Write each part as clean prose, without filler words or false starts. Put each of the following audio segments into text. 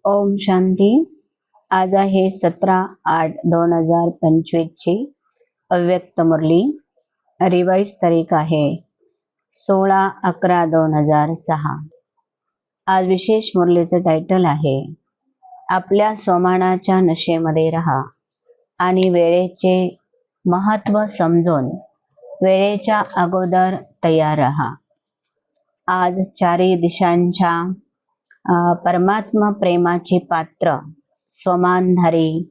ओम शांती. आज आहे 17/8/2025 ची अव्यक्त मुरली. रिवाइज तारीख आहे 16/11/2006. आज विशेष मुरलीचं टायटल आहे आपल्या स्वमानाच्या नशेमध्ये राहा आणि वेळेचे महत्व समजून वेळेच्या अगोदर तयार राहा. आज चारी दिशांच्या परमात्मा प्रेमाचे पात्र स्वमानधारी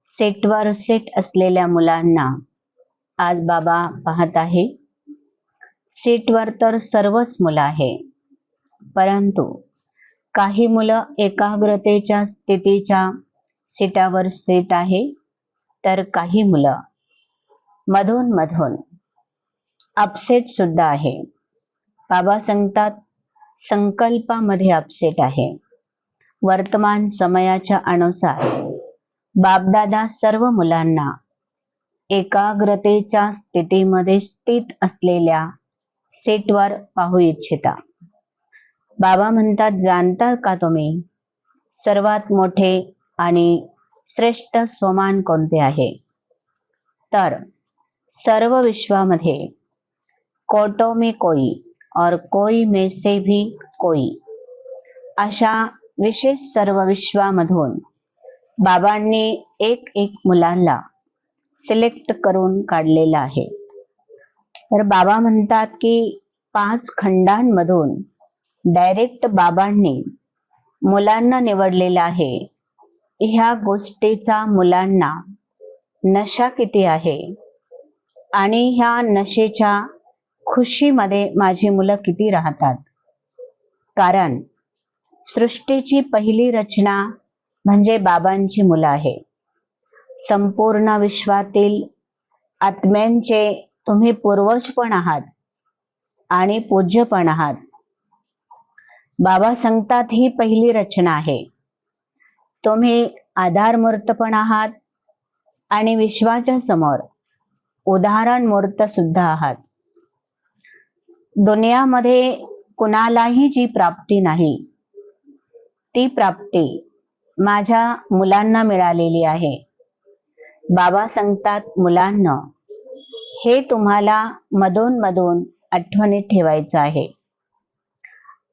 सेटवर सेट असलेल्या मुलांना आज बाबा पाहत आहे. सीटवर तर सर्वच मुलं आहे, परंतु काही मुलं एकाग्रतेच्या स्थितीच्या सीटावर सेट आहे, तर काही मुलं मधून मधून अपसेट सुद्धा आहे. बाबा सांगतात संकल्पामध्ये अपसेट आहे. वर्तमान समयाच्या अनुसार बापदादा सर्व मुलांना एकाग्रतेच्या स्थितीमध्ये स्थित असलेल्या सेटवर पाहू इच्छिता. बाबा म्हणतात, जाणता का तुम्ही सर्वात मोठे आणि श्रेष्ठ स्वमान कोणते आहे? तर सर्व विश्वामध्ये कोटो में कोई और कोई में से भी कोई अशा विशेष सर्व विश्वामधून बाबांनी एक एक मुलांना सिलेक्ट करून काढलेला आहे. तर बाबा म्हणतात की 5 खंडांमधून डायरेक्ट बाबांनी मुलांना निवडलेला आहे. ह्या गोष्टीचा मुलांना नशा किती आहे आणि ह्या नशेच्या खुशीमध्ये माझी मुलं किती राहतात. कारण सृष्टीची पहिली रचना म्हणजे बाबांची मुलं आहे. संपूर्ण विश्वातील आत्म्यांचे तुम्ही पूर्वज पण आहात आणि पूज्य पण आहात. बाबा सांगतात ही पहिली रचना आहे. तुम्ही आधारमूर्त पण आहात आणि विश्वाच्या समोर उदाहरण मूर्त सुद्धा आहात. दुनियामध्ये कुणालाही जी प्राप्ती नाही, ती प्राप्ती माझ्या मुलांना मिळालेली आहे. बाबा सांगतात, मुलांना हे तुम्हाला मधून मधून आठवणीत ठेवायचं आहे.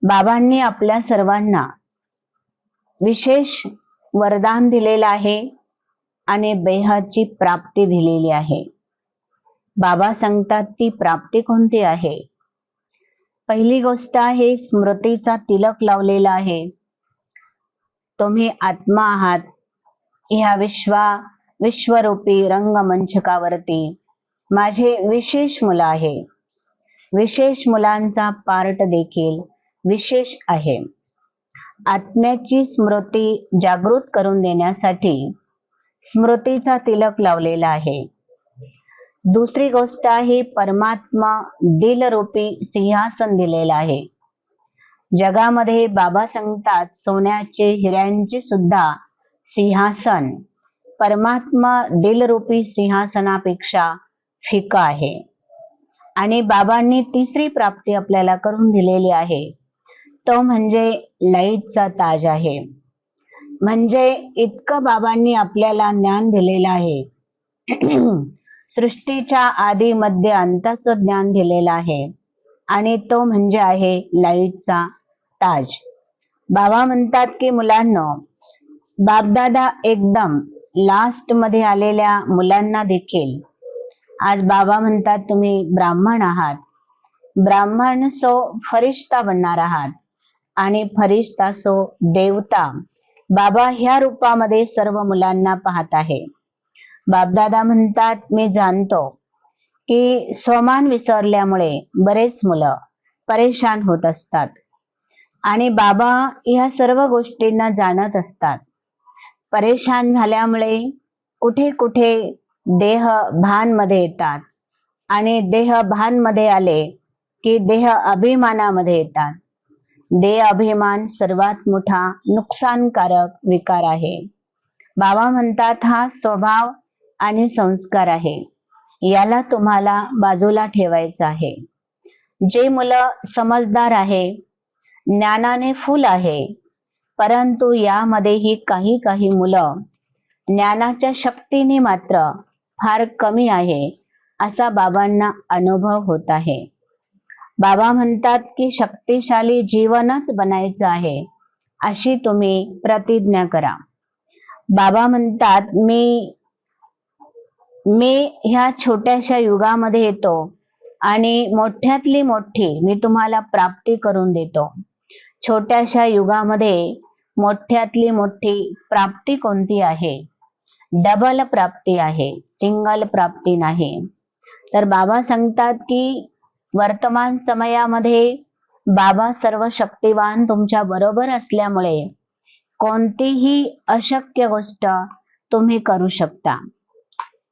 बाबांनी आपल्या सर्वांना विशेष वरदान दिलेलं आहे आणि बेहदची प्राप्ती दिलेली आहे. बाबा सांगतात ती प्राप्ती कोणती आहे? पहिली गोष्ट आहे स्मृतीचा तिलक लावलेला आहे. तुम्ही आत्मा आहात. ह्या विश्वरूपी रंगमंचकावरती माझे विशेष मुलं आहे. विशेष मुलांचा पार्ट देखील विशेष आहे. आत्म्याची स्मृती जागृत करून देण्यासाठी स्मृतीचा तिलक लावलेला आहे. दुसरी गोष्ट आहे परमात्मा दिलरूपी सिंहासन दिलेला आहे. जगामध्ये बाबा सांगतात सोन्याचे हिऱ्यांचे सुद्धा सिंहासन परमात्मा दिलरूपी सिंहासनापेक्षा फिका आहे. आणि बाबांनी तिसरी प्राप्ती आपल्याला करून दिलेली आहे, तो म्हणजे लाईटचा ताज आहे. म्हणजे इतकं बाबांनी आपल्याला ज्ञान दिलेलं आहे. सृष्टीच्या आधी मध्य अंताचं ज्ञान दिलेलं आहे आणि तो म्हणजे आहे लाईटचा ताज. बाबा म्हणतात की मुलांनो, बापदादा एकदम लास्ट मध्ये आलेल्या मुलांना देखील आज बाबा म्हणतात तुम्ही ब्राह्मण आहात. ब्राह्मण सो फरिश्ता बनणार आहात आणि फरिश्ता सो देवता. बाबा ह्या रूपामध्ये सर्व मुलांना पाहत आहे. बापदादा म्हणतात मी जाणतो की स्वमान विसरल्यामुळे बरेच मुलं परेशान होत असतात आणि बाबा ह्या सर्व गोष्टींना जाणत असतात. परेशान झाल्यामुळे कुठे कुठे देह भान मध्ये येतात आणि देह भान मध्ये आले की देह अभिमानामध्ये येतात. देह अभिमान सर्वात मोठा नुकसानकारक विकार आहे. बाबा म्हणतात हा स्वभाव आणि संस्कार आहे, याला तुम्हाला बाजूला ठेवायचं आहे. जे मुलं समजदार आहे, ज्ञानाने फुल आहे, परंतु यामध्येही काही काही मुलं ज्ञानाच्या शक्तीने मात्र फार कमी आहे असा बाबांना अनुभव होत आहे. बाबा म्हणतात की शक्तिशाली जीवनच बनायचं आहे अशी तुम्ही प्रतिज्ञा करा. बाबा म्हणतात मी ह्या छोट्याशा युगामध्ये येतो आणि मोठ्यातली मोठी मी तुम्हाला प्राप्ती करून देतो. छोट्याशा युगामध्ये मोठ्यातली मोठी प्राप्ती कोणती आहे? डबल प्राप्ती आहे, सिंगल प्राप्ती नाही. तर बाबा सांगतात की वर्तमान समयामध्ये बाबा सर्व शक्तिवान तुमच्या बरोबर असल्यामुळे कोणतीही अशक्य गोष्ट तुम्ही करू शकता.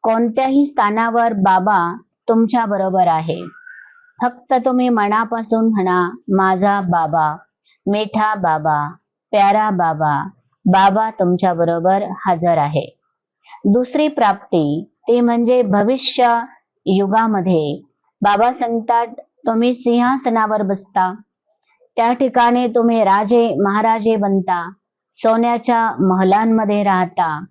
कोणत्याही स्थानावर बाबा तुमच्या बरोबर आहे. फक्त तुम्ही मनापासून म्हणा, माझा बाबा, मिठा बाबा, प्यारा बाबा, बाबा तुमच्या बरोबर हजर आहे. दुसरी प्राप्ती ती म्हणजे भविष्य युगामध्ये बाबा सांगतात तुम्ही सिंहासनावर बसता, त्या ठिकाणी तुम्ही राजे महाराजे बनता, सोन्याच्या महलांमध्ये राहता,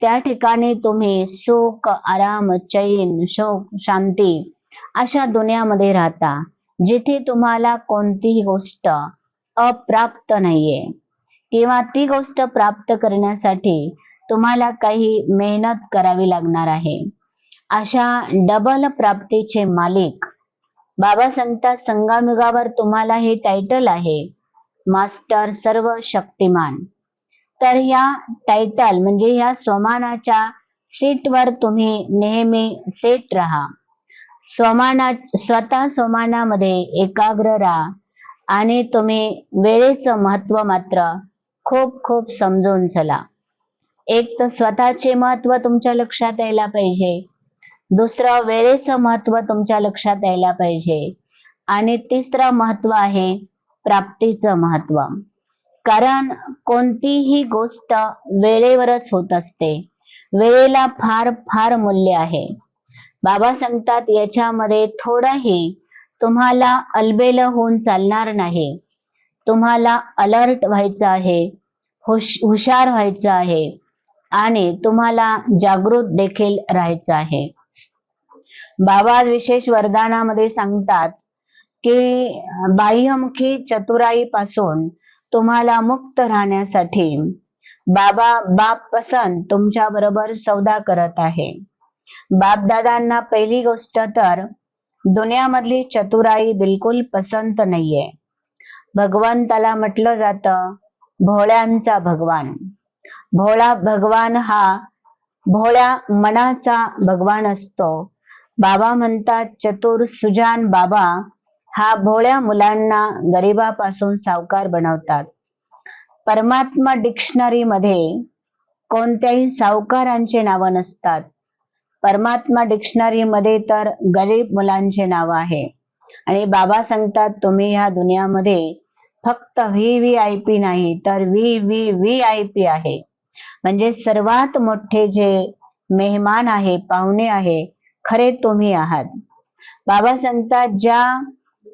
त्या ठिकाणी तुम्ही सुख आराम चैन शोक शांती अशा दुनियामध्ये राहता, जिथे तुम्हाला कोणतीही गोष्ट अप्राप्त नाहीये किंवा ती गोष्ट प्राप्त करण्यासाठी तुम्हाला काही मेहनत करावी लागणार आहे. अशा डबल प्राप्तीचे मालिक बाबा सांगतात संगमयुगावर तुम्हाला हे टायटल आहे, मास्टर सर्व शक्तिमान. तर या टायटल म्हणजे या स्वमानाच्या सीटवर तुम्ही नेहमी सेट राहा. स्वतः स्वमानामध्ये एकाग्र राहा आणि तुम्ही वेळेचं महत्व मात्र खूप खूप समजून चला. एक तर स्वतःचे महत्व तुमच्या लक्षात यायला पाहिजे, दुसरं वेळेचं महत्व तुमच्या लक्षात यायला पाहिजे आणि तिसरं महत्व आहे प्राप्तीचं महत्व. कारण कोणतीही गोष्ट वेळेवरच होत असते. वेळेला फार फार मूल्य आहे. बाबा सांगतात याच्यामध्ये थोडंही तुम्हाला अलबेल होऊन चालणार नाही. तुम्हाला अलर्ट व्हायचं आहे, हुशार व्हायचं आहे आणि तुम्हाला जागृत देखील राहायचं आहे. बाबा विशेष वरदानामध्ये सांगतात की बाह्यमुखी चतुराईपासून तुम्हाला मुक्त राहण्यासाठी बाबा बाप पसंत तुमच्या बरोबर सौदा करत आहे. बापदादांना पहिली गोष्ट तर दुनियामधली चतुराई बिलकुल पसंत नाहीये. भगवंताला म्हटलं जातं भोळ्यांचा भगवान. भोळा भगवान हा भोळ्या मनाचा भगवान असतो. बाबा म्हणतात चतुर सुजान बाबा हा भोळ्या मुलांना गरिबापासून सावकार बनवतात. परमात्मा डिक्शनरी मध्ये कोणत्याही सावकारांचे नाव नसतात. परमात्मा डिक्शनरी मध्ये तर गरीब मुलांचे नाव आहे. आणि बाबा सांगतात तुम्ही ह्या दुनियामध्ये फक्त VVIP नाही तर VVVIP आहे. म्हणजे सर्वात मोठे जे मेहमान आहे, पाहुणे आहे, खरे तुम्ही आहात. बाबा सांगतात ज्या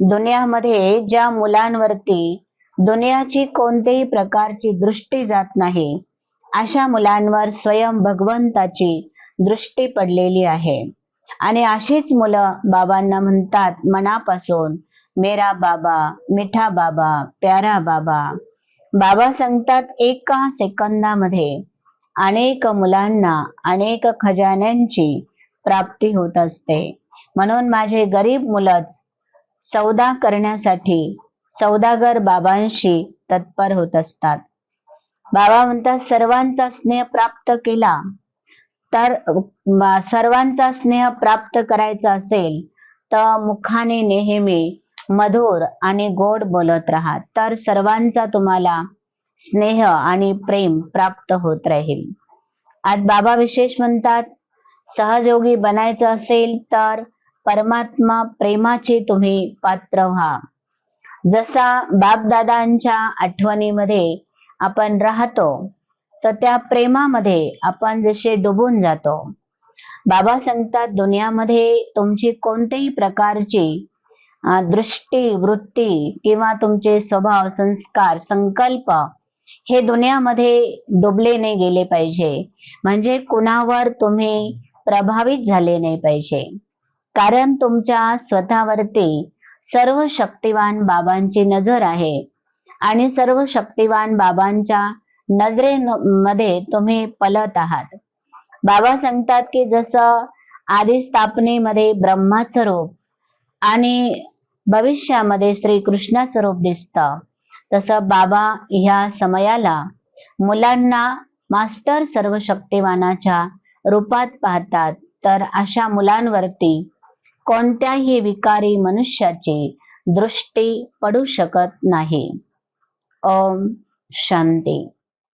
दुनियामध्ये ज्या मुलांवरती दुनियाची कोणत्याही प्रकारची दृष्टी जात नाही, अशा मुलांवर स्वयं भगवंताची दृष्टी पडलेली आहे. आणि अशीच मुलं बाबांना म्हणतात मनापासून मेरा बाबा, मिठा बाबा, प्यारा बाबा. बाबा सांगतात एका सेकंदामध्ये अनेक मुलांना अनेक खजान्यांची प्राप्ती होत असते. म्हणून माझे गरीब मुलंच सौदा करण्यासाठी सौदागर बाबांशी तत्पर होत असतात. बाबा म्हणतात सर्वांचा स्नेह प्राप्त केला तर सर्वांचा स्नेह प्राप्त करायचा असेल तर मुखाने नेहमी मधुर आणि गोड बोलत राहा, तर सर्वांचा तुम्हाला स्नेह आणि प्रेम प्राप्त होत राहील. आज बाबा विशेष म्हणतात सहयोगी बनायचं असेल तर परमात्मा प्रेमाचे तुम्ही पात्र व्हा. जसा बापदादांच्या आठवणीमध्ये आपण राहतो तर त्या प्रेमामध्ये आपण जसे डुबून जातो. बाबा सांगतात दुनियामध्ये तुमची कोणत्याही प्रकारची दृष्टी वृत्ती किंवा तुमचे स्वभाव संस्कार संकल्प हे दुनियामध्ये डुबले नाही गेले पाहिजे, म्हणजे कुणावर तुम्ही प्रभावित झाले नाही पाहिजे. कारण तुमच्या स्वतःवरती सर्व शक्तिवान बाबांची नजर आहे आणि सर्व शक्तिवान बाबांच्या नजरेमध्ये तुम्ही पलत आहात. बाबा सांगतात की जसं आधी स्थापनेमध्ये ब्रह्माचं रूप आणि भविष्यामध्ये श्रीकृष्णाचं रूप दिसतं, तसं बाबा ह्या समयाला मुलांना मास्टर सर्व शक्तिवानाच्या रूपात पाहतात. तर अशा मुलांवरती कोणत्याही विकारी मनुष्याची दृष्टी पडू शकत नाही. ओम शांती.